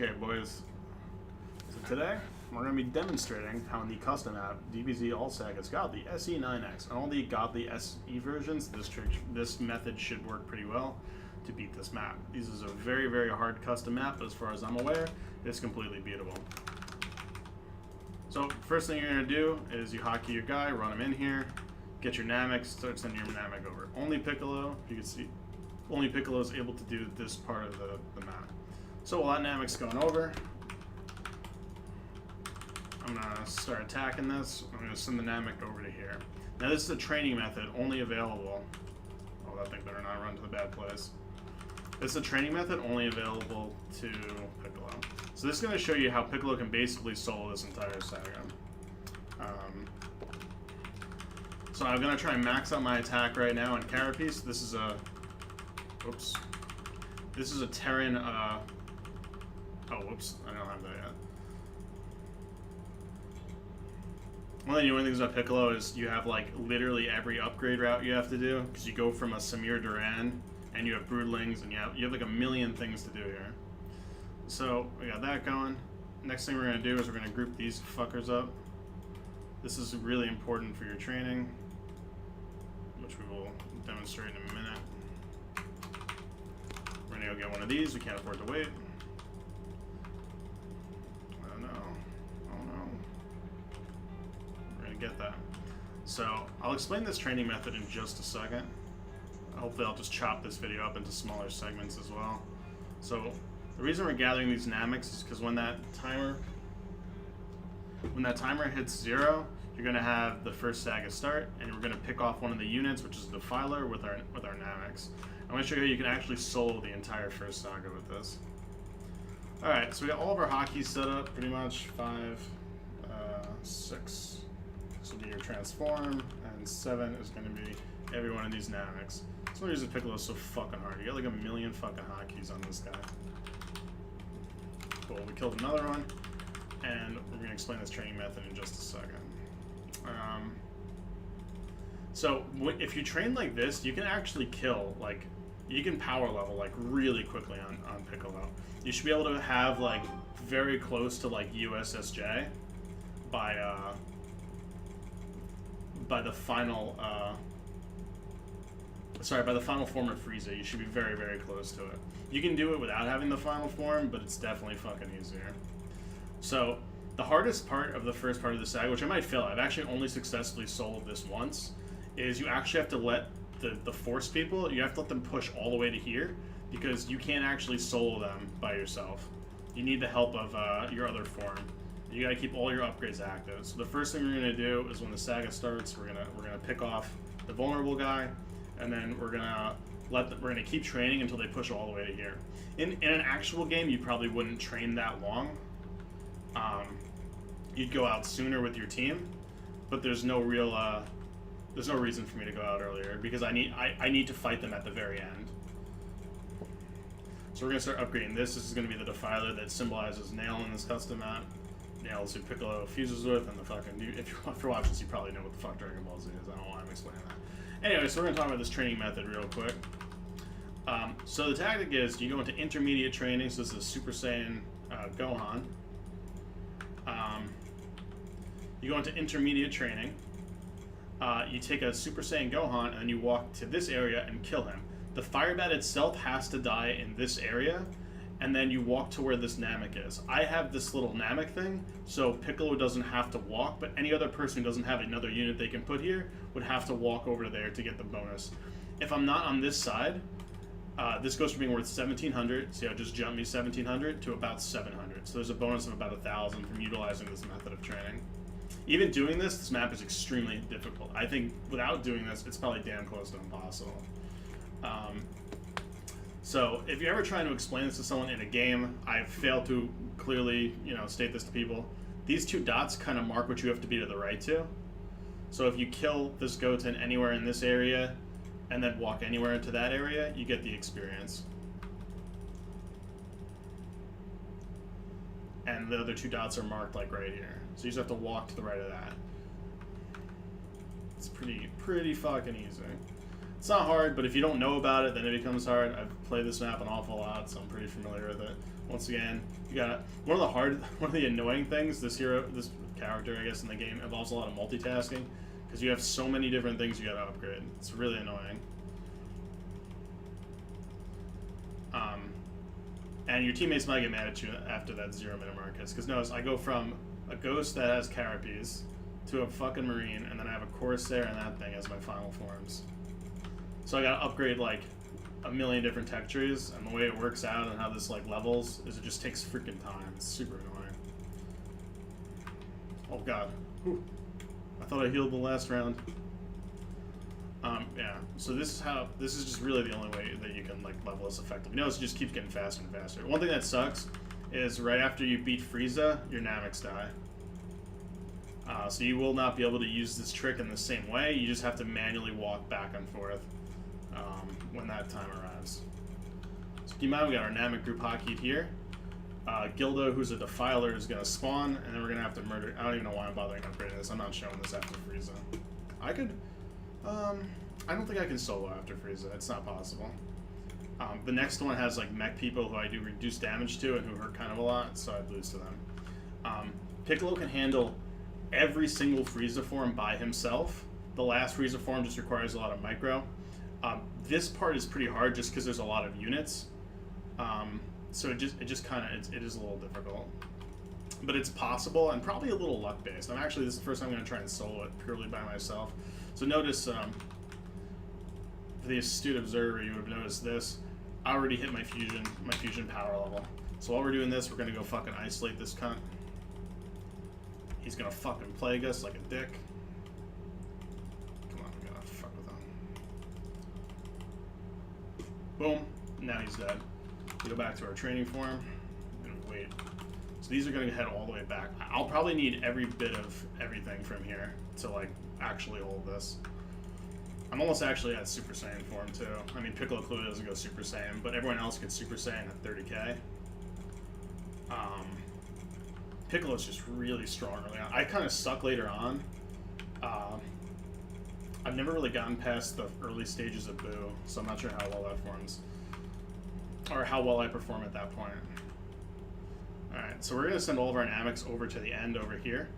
Okay, boys. So today, we're going to be demonstrating how in the custom app, DBZ Sagas Godly SE9X, and all the Godly SE versions, this method should work pretty well to beat this map. This is a very, very hard custom map, but as far as I'm aware, it's completely beatable. So, first thing you're going to do is you hotkey your guy, run him in here, get your Namek, start sending your Namek over. Only Piccolo, you can see, only Piccolo is able to do this part of the map. So while that Namek's going over, I'm going to start attacking this. I'm going to send the Namek over to here. Now this is a training method only available. Oh, that thing better not run to the bad place. This is a training method only available to Piccolo. So this is going to show you how Piccolo can basically solo this entire saga. So I'm going to try and max out my attack right now in Carapace. This is a... Whoops. This is a Terran... oh, whoops. I don't have that yet. One of the annoying things about Piccolo is you have, like, literally every upgrade route you have to do. Because you go from a Samir Duran, and you have Broodlings, and you have like a million things to do here. So, we got that going. Next thing we're going to do is we're going to group these fuckers up. This is really important for your training, which we will demonstrate in a minute. We're going to go get one of these. We can't afford to wait. Oh no. Oh no. We're going to get that. So, I'll explain this training method in just a second. Hopefully I'll just chop this video up into smaller segments as well. So, the reason we're gathering these Nameks is because when that timer hits 0, you're going to have the first saga start, and we're going to pick off one of the units, which is the Defiler, with our Nameks. I'm going to show you how you can actually solo the entire first saga with this. Alright, so we got all of our hotkeys set up, pretty much. 5, 6. This will be your transform, and 7 is going to be every one of these Nameks. That's one reason Piccolo is so fucking hard. You got like a million fucking hotkeys on this guy. Cool, we killed another one, and we're going to explain this training method in just a second. So, if you train like this, you can actually kill, like, you can power level, like, really quickly on Piccolo. You should be able to have, like, very close to, like, USSJ by the final, by the final form of Frieza. You should be very, very close to it. You can do it without having the final form, but it's definitely fucking easier. So, the hardest part of the first part of the saga, which I might fail, I've actually only successfully soloed this once, is you actually have to let the Force people, you have to let them push all the way to here, because you can't actually solo them by yourself. You need the help of your other form. You gotta keep all your upgrades active. So the first thing we're gonna do is when the saga starts, we're gonna pick off the vulnerable guy, and then we're gonna keep training until they push all the way to here. In an actual game, you probably wouldn't train that long. You'd go out sooner with your team, but there's no reason for me to go out earlier because I need to fight them at the very end. So we're gonna start upgrading this. This is gonna be the Defiler that symbolizes Nail in this custom map. Nail is who Piccolo fuses with, and the fucking if you're watching this, you probably know what the fuck Dragon Ball Z is. I don't know why I'm explaining that. Anyway, so we're gonna talk about this training method real quick. So the tactic is you go into intermediate training. So this is Super Saiyan Gohan. You go into intermediate training. You take a Super Saiyan Gohan and you walk to this area and kill him. The Fire Bat itself has to die in this area, and then you walk to where this Namek is. I have this little Namek thing, so Piccolo doesn't have to walk, but any other person who doesn't have another unit they can put here would have to walk over to there to get the bonus. If I'm not on this side, this goes from being worth 1,700, see how it just jumped me 1,700 to about 700. So there's a bonus of about 1,000 from utilizing this method of training. Even doing this map is extremely difficult. I think without doing this, it's probably damn close to impossible. So if you're ever trying to explain this to someone in a game, I've failed to clearly, state this to people. These two dots kind of mark what you have to be to the right to. So if you kill this Goten anywhere in this area, and then walk anywhere into that area, you get the experience. And the other two dots are marked like right here. So you just have to walk to the right of that. It's pretty fucking easy. It's not hard, but if you don't know about it, then it becomes hard. I've played this map an awful lot, so I'm pretty familiar with it. Once again, you got one of the annoying things. This character, I guess, in the game involves a lot of multitasking because you have so many different things you got to upgrade. It's really annoying. And your teammates might get mad at you after that 0-minute mark hits. Because notice, I go from a ghost that has carapace to a fucking marine, and then I have a corsair and that thing as my final forms. So I gotta upgrade like a million different tech trees, and the way it works out and how this like levels is it just takes freaking time. It's super annoying. Oh god. Whew. I thought I healed the last round. Yeah, so this is just really the only way that you can like level this effectively. You notice it just keeps getting faster and faster. One thing that sucks is right after you beat Frieza, your Namex die. So you will not be able to use this trick in the same way. You just have to manually walk back and forth when that time arrives. So keep in mind, we got our Namek group hotkeyed here. Gildo, who's a defiler, is going to spawn, and then we're going to have to murder. I don't even know why I'm bothering upgrading this. I'm not showing this after Frieza. I could... I don't think I can solo after Frieza. It's not possible. The next one has like mech people who I do reduce damage to and who hurt kind of a lot, so I'd lose to them. Piccolo can handle every single Frieza form by himself. The last Frieza form just requires a lot of micro. This part is pretty hard just because there's a lot of units. So it just kind of it is a little difficult. But it's possible and probably a little luck based. This is the first time I'm going to try and solo it purely by myself. So notice, for the astute observer, you would have noticed this. I already hit my fusion power level. So while we're doing this, we're going to go fucking isolate this cunt. He's going to fucking plague us like a dick. Come on, we gotta fuck with him. Boom. Now he's dead. We go back to our training form and wait. So these are going to head all the way back. I'll probably need every bit of everything from here to like actually hold this. I'm almost actually at Super Saiyan form too. I mean, Piccolo clearly doesn't go Super Saiyan, but everyone else gets Super Saiyan at 30k. Piccolo's just really strong early on. I kind of suck later on. I've never really gotten past the early stages of Boo, so I'm not sure how well that forms. Or how well I perform at that point. Alright, so we're going to send all of our Namex over to the end over here.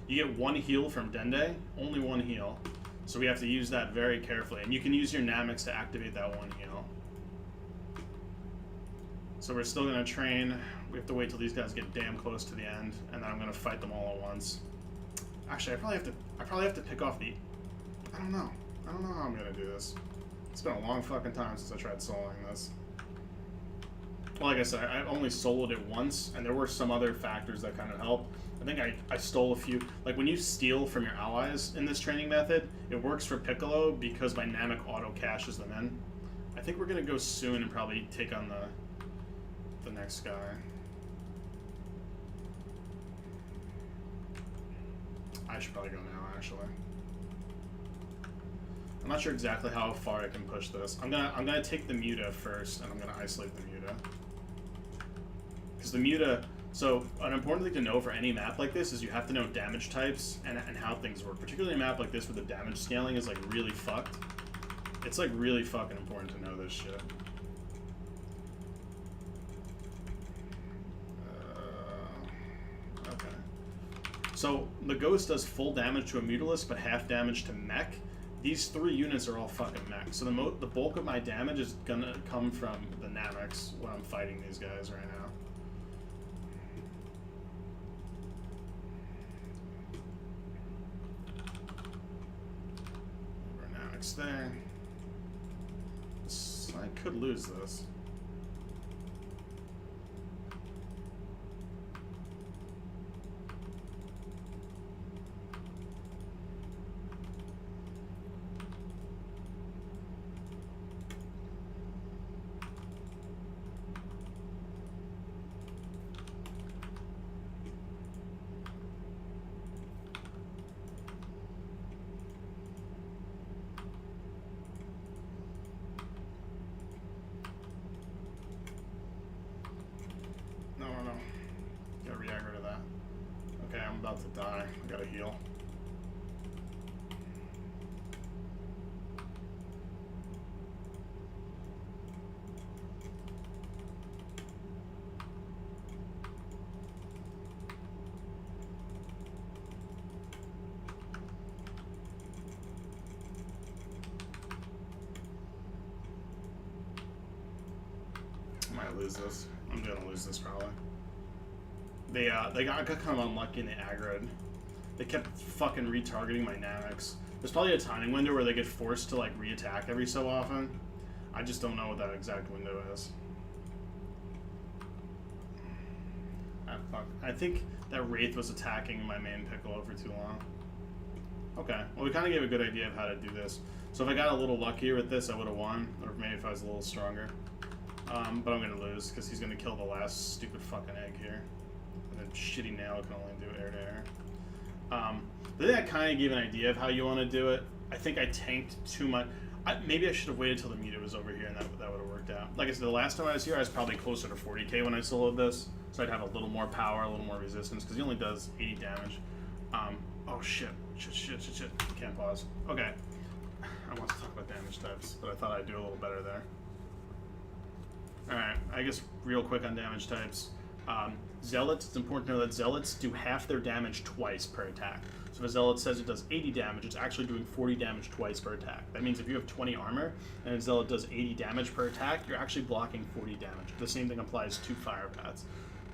You get one heal from Dende, only one heal. So we have to use that very carefully. And you can use your Namex to activate that one heal. So we're still going to train. We have to wait till these guys get damn close to the end, and then I'm going to fight them all at once. Actually, I probably have to pick off the... I don't know how I'm going to do this. It's been a long fucking time since I tried soloing this. Well, like I said, I only soloed it once, and there were some other factors that kind of helped. I think I stole a few. Like, when you steal from your allies in this training method, it works for Piccolo because my Namek auto-caches them in. I think we're going to go soon and probably take on the next guy. I should probably go now, actually. I'm not sure exactly how far I can push this. I'm gonna take the Muta first, and I'm gonna isolate the Muta. Because the Muta... So, an important thing to know for any map like this is you have to know damage types and how things work. Particularly a map like this where the damage scaling is, like, really fucked. It's, like, really fucking important to know this shit. Okay. So, the Ghost does full damage to a Mutalisk, but half damage to Mech. These three units are all fucking mech. So the bulk of my damage is gonna come from the Namex when I'm fighting these guys right now. Namex there. I could lose this. I'm about to die. I gotta heal. might lose this. I'm gonna lose this probably. They got kind of unlucky and they aggroed. They kept fucking retargeting my Namics. There's probably a timing window where they get forced to like re-attack every so often. I just don't know what that exact window is. Ah, fuck. I think that Wraith was attacking my main Piccolo for too long. Okay, well we kind of gave a good idea of how to do this. So if I got a little luckier with this, I would have won. Or maybe if I was a little stronger. But I'm going to lose because he's going to kill the last stupid fucking egg here. And then shitty nail can only do air to air. I think that kind of gave an idea of how you want to do it. I think I tanked too much. Maybe I should have waited till the meter was over here and that would have worked out. Like I said, the last time I was here, I was probably closer to 40k when I soloed this. So I'd have a little more power, a little more resistance, because he only does 80 damage. Oh shit. Shit. Can't pause. Okay. I want to talk about damage types, but I thought I'd do a little better there. Alright, I guess real quick on damage types. Zealots, it's important to know that Zealots do half their damage twice per attack. So if a Zealot says it does 80 damage, it's actually doing 40 damage twice per attack. That means if you have 20 armor and a Zealot does 80 damage per attack, you're actually blocking 40 damage. The same thing applies to Fire Bats.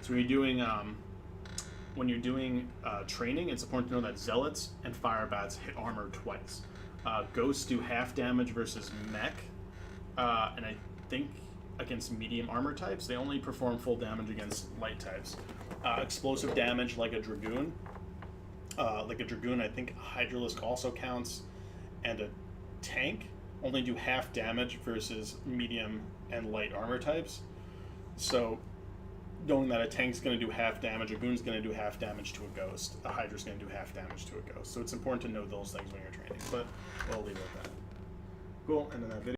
So when you're doing training, it's important to know that Zealots and Fire Bats hit armor twice. Ghosts do half damage versus mech, and I think against medium armor types, they only perform full damage against light types. Explosive damage like a Dragoon. I think a Hydralisk also counts, and a tank only do half damage versus medium and light armor types. So knowing that a tank's going to do half damage, a goon's going to do half damage to a ghost, a Hydra's going to do half damage to a ghost. So it's important to know those things when you're training, but we'll leave it at that. Cool, end of that video.